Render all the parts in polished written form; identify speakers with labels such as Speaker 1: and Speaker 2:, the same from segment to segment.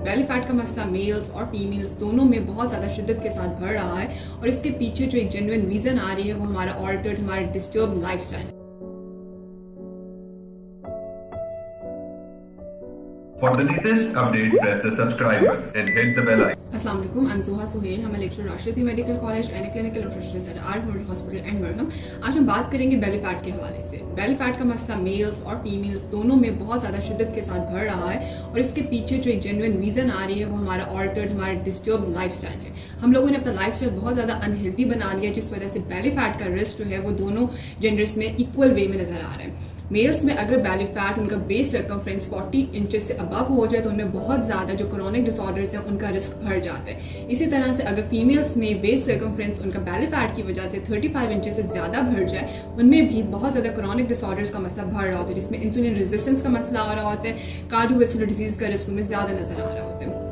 Speaker 1: Belly fat का मसला mails और फीमेल्स दोनों में बहुत ज़्यादा शिद्दत के साथ बढ़ रहा है और इसके पीछे जो एक जेन्युइन रीज़न आ रही है वो हमारा ऑल्टर्ड, हमारा डिस्टर्ब लाइफस्टाइल है।
Speaker 2: For the latest update, press the subscribe button and hit the bell icon.
Speaker 1: अस्सलाम वालेकुम, आई एम ज़ोहा सुहेल। हम lecture Rashidi medical college and clinical nutritionist at art model hospital and मरहम। आज हम बात करेंगे बेली फैट के हवाले से। बेली फैट का मसला मेल्स और फीमेल्स दोनों में बहुत ज़्यादा शिद्दत के साथ बढ़ रहा है और इसके पीछे जो एक जेन्युइन रीज़न आ रही है वो हमारा ऑल्टर्ड, हमारा डिस्टर्ब लाइफस्टाइल है। हम लोगों ने अपना लाइफस्टाइल बहुत ज़्यादा अनहेल्दी बना लिया जिस वजह से बेली फैट का रिस्क जो है वो दोनों जेंडर्स में इक्वल वे में नजर आ रहा है। मेल्स में अगर बेली फैट उनका बेस सर्कमफ्रेंस 40 इंचेस से अबव हो जाए तो उनमें बहुत ज्यादा जो क्रोनिक डिसऑर्डर्स हैं उनका रिस्क बढ़ जाता है। इसी तरह से अगर फीमेल्स में बेस सर्कमफ्रेंस उनका बेली फैट की वजह से 35 इंचेस से ज्यादा बढ़ जाए उनमें भी बहुत ज्यादा क्रोनिक डिसऑर्डर्स का मसला बढ़ रहा होता है, जिसमें इंसुलिन रेजिस्टेंस का मसला आ रहा होता है, कार्डियोवैस्कुलर डिजीज का रिस्क उनमें ज्यादा नजर आ रहा होता है।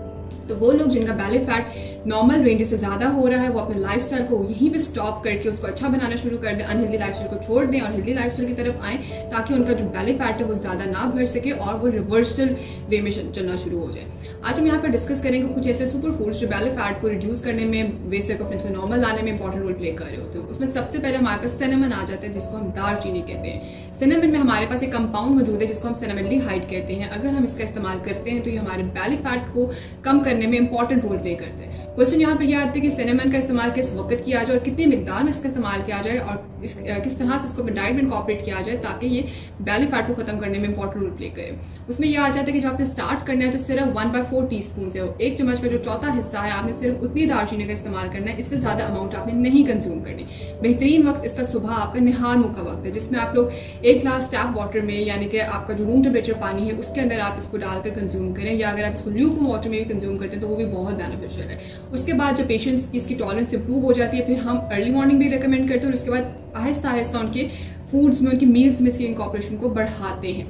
Speaker 1: तो वो लोग जिनका बेली फैट नॉर्मल रेंज से ज्यादा हो रहा है वो अपने लाइफस्टाइल को यहीं पे स्टॉप करके उसको अच्छा बनाना शुरू कर दें, अनहेल्दी लाइफस्टाइल को छोड़ दें और हेल्दी लाइफस्टाइल की तरफ आएं ताकि उनका जो बेली फैट है वो ज्यादा ना बढ़ सके और वो रिवर्सल वे में चलना शुरू हो जाए। आज हम यहाँ पर डिस्कस करेंगे कुछ ऐसे सुपर फूड्स जो बेली फैट को रिड्यूस करने में, बेस सर्कमफ्रेंस को नॉर्मल लाने में इंपॉर्टेंट रोल प्ले कर रहे होते हैं। उसमें सबसे पहले हमारे पास सिनेमन आ जाता है जिसको हम दालचीनी कहते हैं। सिनेमन में हमारे पास एक कंपाउंड मौजूद है जिसको हम सिनेमल्डिहाइड कहते हैं। अगर हम इसका इस्तेमाल करते हैं तो ये हमारे बेली फैट को कम करने में इंपॉर्टेंट रोल प्ले करते हैं। क्वेश्चन यहाँ पर यह आता है कि सिनेमन का इस्तेमाल किस वक्त किया जाए और कितनी मिकदार में इसका इस्तेमाल किया जाए और किस तरह से इसको डाइट में इनकॉर्पोरेट किया जाए ताकि ये बेली फैट को खत्म करने में इंपॉर्टेंट रोल प्ले करे। उसमें यह आ जाता है कि जब आपने स्टार्ट करना है तो सिर्फ 1/4 टीस्पून से एक चम्मच का जो चौथा हिस्सा है आपने सिर्फ उतनी दालचीनी का इस्तेमाल करना है, इससे ज्यादा अमाउंट आपने नहीं कंज्यूम करनी। बेहतरीन वक्त इसका सुबह आपका निहार का वक्त है जिसमें आप लोग एक ग्लास टैप वाटर में यानी कि आपका जो रूम टेम्परेचर पानी है उसके अंदर आप इसको डालकर कंज्यूम करें, या अगर आप इसको ल्यूकवार्म वाटर में भी कंज्यूम करते हैं तो वो भी बहुत बेनिफिशियल है। उसके बाद जब पेशेंट्स की इसकी टॉलरेंस इंप्रूव हो जाती है फिर हम अर्ली मॉर्निंग भी रिकमेंड करते हैं और उसके बाद आहिस्ता आहिस्ता उनके फूड्स में, उनकी मील्स में इसकी इनकॉर्पोरेशन को बढ़ाते हैं।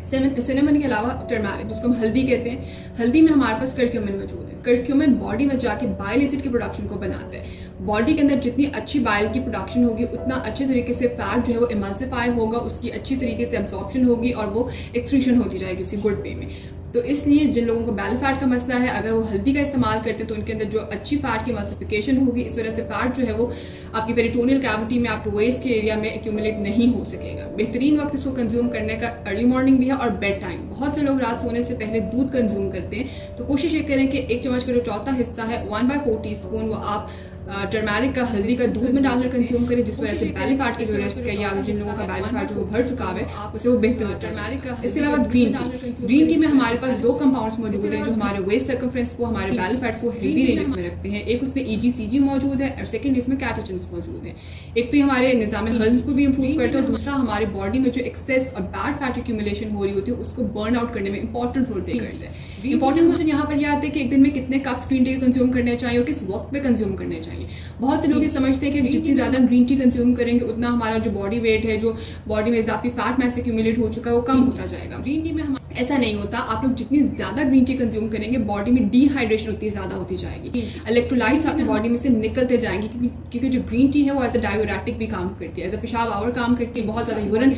Speaker 1: सिनेमन के अलावा टर्मरिक जिसको हम हल्दी कहते हैं, हल्दी में हमारे पास कर्क्यूमिन मौजूद है। कर्क्यूमिन बॉडी में जाके बाइल एसिड की प्रोडक्शन को बनाता है। बॉडी के अंदर जितनी अच्छी बाइल की प्रोडक्शन होगी उतना अच्छे तरीके से फैट जो है वो इमल्सिफाई होगा, उसकी अच्छी तरीके से एब्जॉर्प्शन होगी और वो एक्सक्रीशन होती जाएगी उसी गुड वे में। तो इसलिए जिन लोगों को बेली फैट का मसला है अगर वो हल्दी का इस्तेमाल करते हैं तो उनके अंदर जो अच्छी फैट की एमल्सिफिकेशन होगी, इस वजह से फैट जो है वो आपकी पेरिटोनियल कैविटी में, आपके वेस्ट के एरिया में एक्यूमुलेट नहीं हो सकेगा। बेहतरीन वक्त इसको कंज्यूम करने का अर्ली मॉर्निंग भी है और बेड टाइम। बहुत से लोग रात सोने से पहले दूध कंज्यूम करते हैं तो कोशिश ये करें कि एक चम्मच का जो चौथा हिस्सा है 1/4 टीस्पून वो आप टर्मरिक का, हल्दी का दूध में डालकर कंज्यूम करें, जिस वजह से बेली फैट की जो रिस्क है या जिन लोगों का बेली फैट जो वो बढ़ चुका है उसे वो बेहतर होता है। इसके अलावा ग्रीन टी में हमारे पास 2 कंपाउंड्स मौजूद हैं जो हमारे वेस्ट सर्कमफ्रेंस को, हमारे बेली फैट को हेल्दी रेंजेस में रखते हैं। एक उसमें EGCG मौजूद है और सेकंड इसमें कैटोचिन्स मौजूद है। एक तो ये हमारे निजाम हजम को भी इंप्रूव करते हैं और दूसरा हमारे बॉडी में जो एक्सेस और बैड फैट एक्यूमुलेशन हो रही होती है उसको बर्न आउट करने में इंपॉर्टेंट रोल प्ले करते हैं। इंपॉर्टेंट क्वेश्चन यहाँ पर यह आता है कि एक दिन में कितने कप्स ग्रीन टी कंज्यूम करने चाहिए और किस वक्त पे कंज्यूम करने चाहिए। बहुत से लोग ये समझते हैं कि जितनी ज्यादा ग्रीन टी कंज्यूम करेंगे उतना हमारा जो बॉडी वेट है, जो बॉडी में इजाफी फैट मैस एक्यूमुलेट हो चुका है वो कम होता जाएगा। ग्रीन टी में ऐसा नहीं होता। आप लोग जितनी ज्यादा ग्रीन टी कंज्यूम करेंगे बॉडी में डिहाइड्रेशन उतनी ज्यादा होती जाएगी, इलेक्ट्रोलाइट्स आपकी बॉडी में से निकलते जाएंगे क्योंकि जो ग्रीन टी है वो एज अ डायूरेटिक भी काम करती है, एज अ पेशाब आवर काम करती है, बहुत ज्यादा यूरिन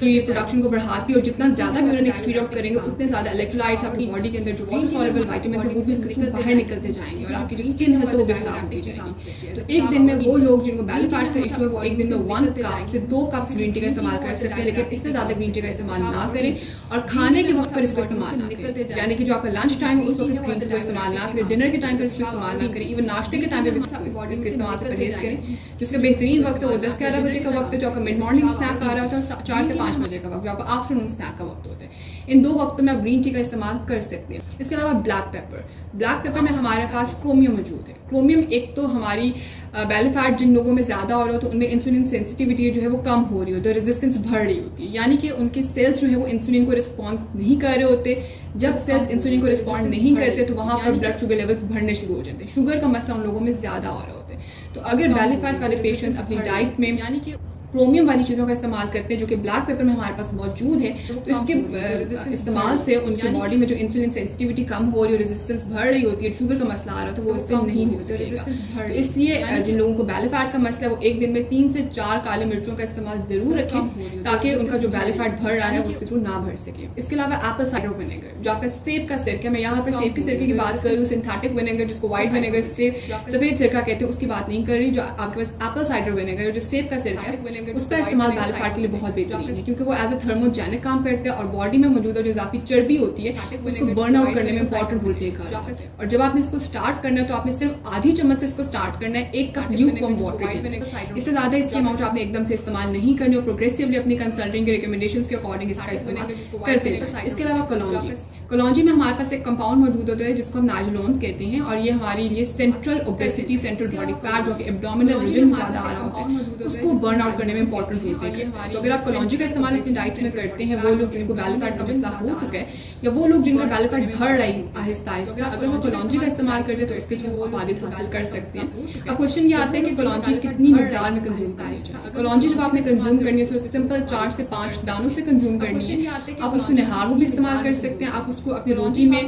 Speaker 1: की प्रोडक्शन को बढ़ाती है और जितना ज्यादा यूरिन एक्सक्रीट आउट करेंगे उतने ज्यादा इलेक्ट्रोलाइट्स आपकी बॉडी के अंदर जो वाटर सॉल्युबल विटामिन है वो भी बाहर निकलते जाएंगे और आपकी जो स्किन है तो वो भी खराब होती जाएगी। तो एक दिन में वो लोग जिनको बेली फैट का इशू है वो एक दिन में 1 कप से 2 कप ग्रीन टी का इस्तेमाल कर सकते हैं, लेकिन इससे ज्यादा ग्रीन टी का इस्तेमाल ना करें और खाने के वक्त पर इसको इस्तेमाल निकलते जाए, यानी कि जो आपका लंच टाइम है उस वक्त ग्रीन टी को इस्तेमाल ना करें, डिनर के टाइम पर इसको इस्तेमाल ना करें, इवन नाश्ते के टाइम पे इसके इस्तेमाल से परहेज करें। जिसका बेहतरीन वक्त है वो 10-11 बजे का वक्त है जो आपका मिड मॉर्निंग स्नैक आ रहा होता है और 4 से 5 बजे का वक्त जो आपका आफ्टरनून स्नैक का वक्त होता है। इन 2 वक्तों में आप ग्रीन टी का इस्तेमाल कर सकते हैं। इसके अलावा ब्लैक पेपर में हमारे पास क्रोमियम मौजूद है। क्रोमियम एक तो हमारी बेली फैट जिन लोगों में ज्यादा हो रहा हो तो उनमें इंसुलिन सेंसिटिविटी जो है वो कम हो रही होती है, रेजिस्टेंस बढ़ रही होती है, यानी कि उनके सेल्स जो है वो इंसुलिन को रिस्पॉन्ड नहीं कर रहे होते। जब सेल्स इंसुलिन को रिस्पॉन्ड नहीं करते तो वहां पर ब्लड शुगर लेवल्स बढ़ने शुरू हो जाते हैं। शुगर का मसला उन लोगों में ज्यादा हो रहा होता है। तो अगर बेली फैट वाले पेशेंट्स अपनी डाइट में यानी कि क्रोमियम वाली चीज़ों का इस्तेमाल करते हैं जो कि ब्लैक पेपर में हमारे पास मौजूद है, तो इसके इस्तेमाल से उनकी बॉडी में जो इंसुलिन सेंसिटिविटी कम हो रही है, रेजिस्टेंस बढ़ रही होती है, शुगर का मसला आ रहा है, तो वो इससे नहीं हो सकेगा। तो इसलिए जिन लोगों को बेली फैट का मसला है वो एक दिन में 3 से 4 काली मिर्चों का इस्तेमाल जरूर रखें ताकि उनका जो बेली फैट बढ़ रहा है वो उसके थ्रू ना बढ़ सके। इसके अलावा एप्पल साइडर विनेगर, जो आपका सेब का सिरका, मैं यहाँ पर सेब के सिरके की बात कर रही हूँ, सिंथेटिक विनेगर जिसको व्हाइट विनेगर से सफेद सिरका कहते हैं उसकी बात नहीं कर रही। जो आपके पास एप्पल साइडर विनेगर जो सेब का सिरका है उसका इस्तेमाल बेली फैट के लिए बहुत बेहतरीन है क्योंकि वो एज अ थर्मोजेनिक काम करते हैं और बॉडी में मौजूद जो इजाफी चर्बी होती है उसको बर्न आउट करने में इंपॉर्टेंट रोल प्ले कर रहा है। और जब आपने इसको स्टार्ट करना है तो आपने सिर्फ आधी चम्मच से इसको स्टार्ट करना है, 1 कप ल्यूकवार्म वाटर, इससे ज्यादा इसकी अमाउंट आपने एकदम से इस्तेमाल नहीं करनी और प्रोग्रेसिवली अपनी कंसल्टिंग के रिकमेंडेशंस के अकॉर्डिंग इसका इस्तेमाल करते जाएं। इसके अलावा कलौंजी में हमारे पास एक कंपाउंड मौजूद होता है जिसको हम नाजुलोन कहते हैं और ये हमारे लिए central obesity, central body fat जो कि एब्डोमिनल रीजन में ज्यादा आ रहा होता है उसको बर्न आउट करने में इंपॉर्टेंट रोल प्ले करता है। तो अगर आप कलौंजी का इस्तेमाल अपनी डाइट में करते हैं, वो लोग जिनको बेली फैट का मसला हो चुका है या वो लोग जिनका बेली फैट बढ़ रही आहिस्ता आहिस्ता, अगर वो कलौंजी का इस्तेमाल करते हैं तो इसके थ्रू वो फायदे हासिल कर सकते हैं। अब क्वेश्चन ये आता है कि कलौंजी कितनी मिकदार में कंज्यूम करनी चाहिए। कलौंजी जब आपने कंज्यूम करनी है तो सिंपल 4 से 5 दानों से कंज्यूम करनी है। आप उसको निहार में भी इस्तेमाल कर सकते हैं, आप उसको अपनी रोटी में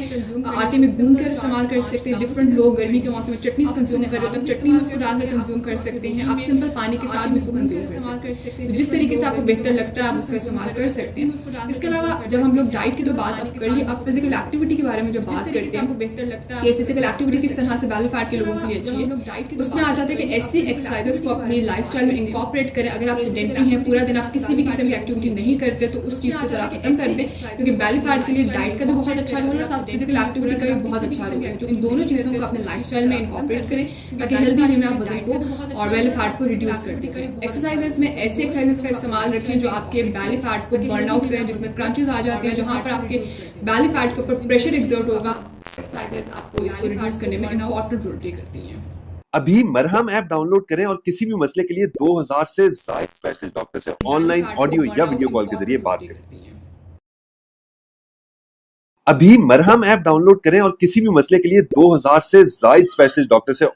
Speaker 1: आटे में गूंद कर इस्तेमाल कर सकते हैं। डिफरेंट लोग गर्मी के मौसम में चटनी कंज्यूम कर रहे हो तब चटनी में उसको डालकर कंज्यूम कर सकते हैं। आप सिंपल पानी के साथ भी उसको कंज्यूम कर सकते हैं। जिस तरीके से आपको बेहतर लगता है आप उसका इस्तेमाल कर सकते हैं। इसके अलावा जब हम लोग डाइट की तो बात अब कर ली, अब फिजिकल एक्टिविटी के बारे में जब बात करते हैं बेहतर लगता है कि फिजिकल एक्टिविटी किस तरह से बेली फैट के लोगों के लिए अच्छी है, उसमें आ जाता है कि ऐसी एक्सरसाइजेस को अपनी लाइफस्टाइल में इंकॉर्पोरेट करें। अगर आप सेडेंटरी हैं, पूरा दिन आप किसी भी किस्म की एक्टिविटी नहीं करते तो उस चीज को जरा खत्म कर दें क्योंकि बेली फैट के लिए डाइट का भी बहुत अच्छा रोल है और साथ फिजिकल एक्टिविटी का भी बहुत अच्छा रोल है। तो इन दोनों चीजों को अपने लाइफस्टाइल में इंकॉर्पोरेट करें ताकि हेल्दी वे में आप वजन को और बेली फैट को रिड्यूस कर दीजिए। एक्सरसाइजेस में ऐसी एक्सरसाइजेस का इस्तेमाल रखें जो आपके बेली फैट को बर्न आउट करें, जिसमें क्रंचेस आ जाते हैं, जहां पर आपके बेली फैट के ऊपर प्रेशर एक्सर्ट होगा। एक्सरसाइजेस आपको इसको रिड्यूस करने में इंपॉर्टेंट रोल प्ले करती हैं।
Speaker 3: अभी मरहम ऐप डाउनलोड करें और किसी भी मसले के लिए 2000 से ज्यादा स्पेशलिस्ट डॉक्टर से ऑनलाइन ऑडियो या वीडियो कॉल के जरिए बात करें। अभी मरहम ऐप डाउनलोड करें और किसी भी मसले के लिए 2000 से ज्यादा स्पेशलिस्ट डॉक्टर से